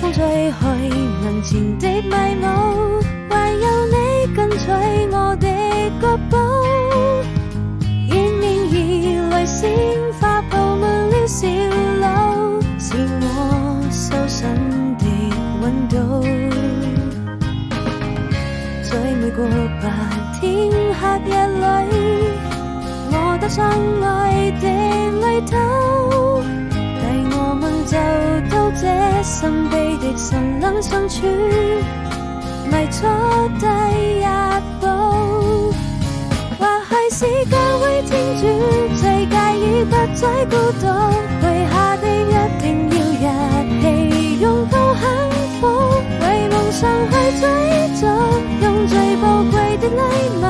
風吹去眼前的迷霧，唯有你跟隨我的腳步，迎面而來鮮花佈滿了小路，是我修身的溫度。在每個白天黑夜裏，我踏上愛的旅途，帶我們走到這神秘的森林深處，邁出第一步。或許是教會天主最介意不再孤獨，許下的一定要一起擁抱幸福，為夢想去追逐，用最寶貴的禮物